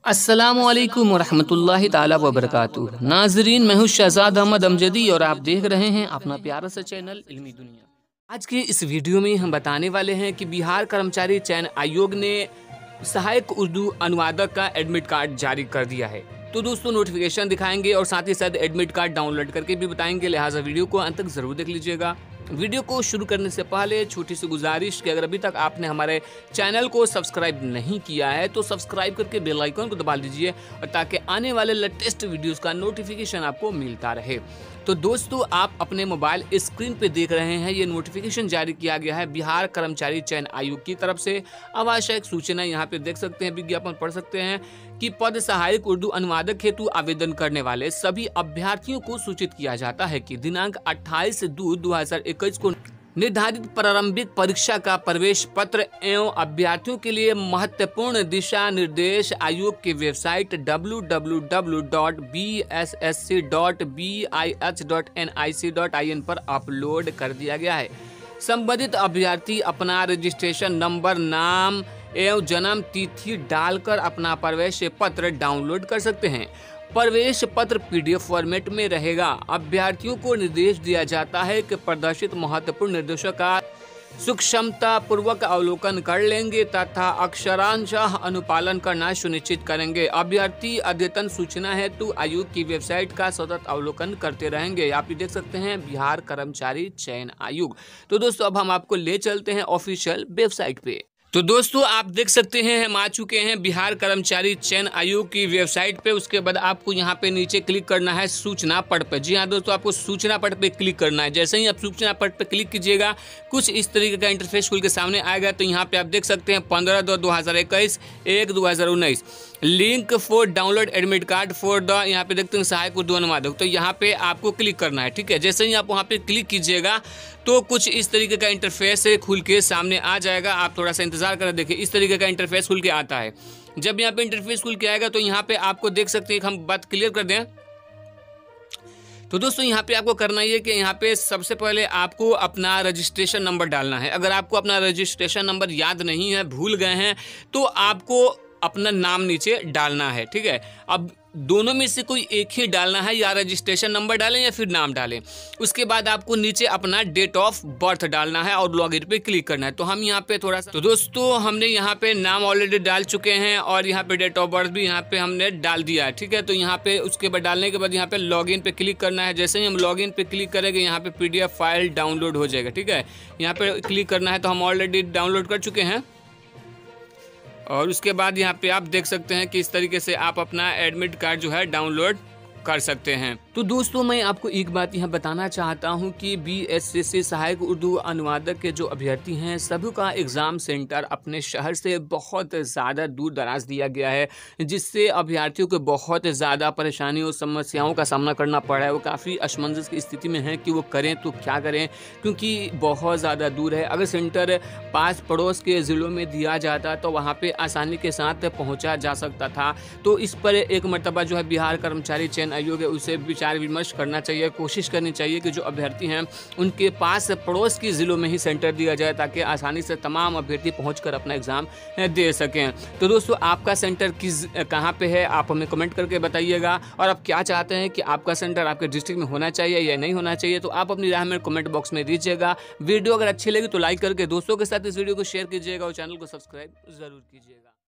अस्सलामुअलैकुम वरहमतुल्लाहि ताला वबरकातुहू। नाजरीन, मैं हूँ शहजाद अहमद अमजदी और आप देख रहे हैं अपना प्यारा सा चैनल इल्मी दुनिया। आज के इस वीडियो में हम बताने वाले हैं कि बिहार कर्मचारी चयन आयोग ने सहायक उर्दू अनुवादक का एडमिट कार्ड जारी कर दिया है। तो दोस्तों, नोटिफिकेशन दिखाएंगे और साथ ही साथ एडमिट कार्ड डाउनलोड करके भी बताएंगे, लिहाजा वीडियो को अंत तक जरूर देख लीजिएगा। वीडियो को शुरू करने से पहले छोटी सी गुजारिश कि अगर अभी तक आपने हमारे चैनल को सब्सक्राइब नहीं किया है तो सब्सक्राइब करके बेल आइकन को दबा दीजिए और ताकि आने वाले लेटेस्ट वीडियोस का नोटिफिकेशन आपको मिलता रहे। तो दोस्तों, आप अपने मोबाइल स्क्रीन पे देख रहे हैं, ये नोटिफिकेशन जारी किया गया है बिहार कर्मचारी चयन आयोग की तरफ से। आवश्यक सूचना यहाँ पे देख सकते हैं, विज्ञापन पढ़ सकते हैं कि पद सहायक उर्दू अनुवादक हेतु आवेदन करने वाले सभी अभ्यर्थियों को सूचित किया जाता है कि दिनांक 28/2/2021 को निर्धारित प्रारंभिक परीक्षा का प्रवेश पत्र एवं अभ्यर्थियों के लिए महत्वपूर्ण दिशा निर्देश आयोग की वेबसाइट www.bssc.bih.nic.in पर अपलोड कर दिया गया है। संबंधित अभ्यर्थी अपना रजिस्ट्रेशन नंबर, नाम एवं जन्म तिथि डालकर अपना प्रवेश पत्र डाउनलोड कर सकते हैं। प्रवेश पत्र पीडीएफ फॉर्मेट में रहेगा। अभ्यर्थियों को निर्देश दिया जाता है कि प्रदर्शित महत्वपूर्ण निर्देशों का सूक्ष्मता पूर्वक अवलोकन कर लेंगे तथा अक्षरांशः अनुपालन करना सुनिश्चित करेंगे। अभ्यर्थी अद्यतन सूचना हेतु आयोग की वेबसाइट का सतत अवलोकन करते रहेंगे। आप ये देख सकते हैं बिहार कर्मचारी चयन आयोग। तो दोस्तों, अब हम आपको ले चलते हैं ऑफिशियल वेबसाइट पे। तो दोस्तों, आप देख सकते हैं हम आ चुके हैं बिहार कर्मचारी चयन आयोग की वेबसाइट पे। उसके बाद आपको यहाँ पे नीचे क्लिक करना है सूचना पट पे। जी हाँ दोस्तों, आपको सूचना पट पे क्लिक करना है। जैसे ही आप सूचना पट पे क्लिक कीजिएगा, कुछ इस तरीके का इंटरफेस खुल के सामने आएगा। तो यहाँ पे आप देख सकते हैं 15/2/2021 1/2019 link for download admit card for the, यहाँ पे देखते हैं सहायक उर्दू अनुवादक। तो यहाँ पे आपको क्लिक करना है, ठीक है। जैसे ही आप वहाँ पे क्लिक कीजिएगा तो कुछ इस तरीके का इंटरफेस खुल के सामने आ जाएगा। आप थोड़ा सा इंतजार करें, देखिए इस तरीके का इंटरफेस खुल के आता है। जब यहाँ पे इंटरफेस खुल के आएगा तो यहाँ पे आपको देख सकते हैं, हम बात क्लियर कर दें तो दोस्तों, यहाँ पे आपको करना ये कि यहाँ पे सबसे पहले आपको अपना रजिस्ट्रेशन नंबर डालना है। अगर आपको अपना रजिस्ट्रेशन नंबर याद नहीं है, भूल गए हैं, तो आपको अपना नाम नीचे डालना है, ठीक है। अब दोनों में से कोई एक ही डालना है, या रजिस्ट्रेशन नंबर डालें या फिर नाम डालें। उसके बाद आपको नीचे अपना डेट ऑफ बर्थ डालना है और लॉगिन पे क्लिक करना है। तो हम यहाँ पे थोड़ा सा, तो दोस्तों हमने यहाँ पे नाम ऑलरेडी डाल चुके हैं और यहाँ पे डेट ऑफ बर्थ भी यहाँ पे हमने डाल दिया है, ठीक है। तो यहाँ पे उसके बाद डालने के बाद यहाँ पे लॉगिन पे क्लिक करना है। जैसे ही हम लॉगिन पे क्लिक करेंगे, यहाँ पे PDF फाइल डाउनलोड हो जाएगा, ठीक है। यहाँ पे क्लिक करना है, तो हम ऑलरेडी डाउनलोड कर चुके हैं। और उसके बाद यहाँ पे आप देख सकते हैं कि इस तरीके से आप अपना एडमिट कार्ड जो है डाउनलोड कर सकते हैं। तो दोस्तों, मैं आपको एक बात यहाँ बताना चाहता हूँ कि BSSC सहायक उर्दू अनुवादक के जो अभ्यर्थी हैं, सभी का एग्ज़ाम सेंटर अपने शहर से बहुत ज़्यादा दूर दराज दिया गया है, जिससे अभ्यर्थियों को बहुत ज़्यादा परेशानियों समस्याओं का सामना करना पड़ा है। वो काफ़ी असमंजस की स्थिति में है कि वो करें तो क्या करें, क्योंकि बहुत ज़्यादा दूर है। अगर सेंटर पास पड़ोस के ज़िलों में दिया जाता तो वहाँ पर आसानी के साथ पहुँचा जा सकता था। तो इस पर एक मरतबा जो है बिहार कर्मचारी चयन आयोग है उसे विचार विमर्श करना चाहिए। कोशिश करनी चाहिए कि जो अभ्यर्थी हैं उनके पास पड़ोस के ज़िलों में ही सेंटर दिया जाए, ताकि आसानी से तमाम अभ्यर्थी पहुंचकर अपना एग्ज़ाम दे सकें। तो दोस्तों, आपका सेंटर कहां पे है, आप हमें कमेंट करके बताइएगा। और आप क्या चाहते हैं कि आपका सेंटर आपके डिस्ट्रिक्ट में होना चाहिए या नहीं होना चाहिए, तो आप अपनी राय में कमेंट बॉक्स में दीजिएगा। वीडियो अगर अच्छी लगी तो लाइक करके दोस्तों के साथ इस वीडियो को शेयर कीजिएगा और चैनल को सब्सक्राइब ज़रूर कीजिएगा।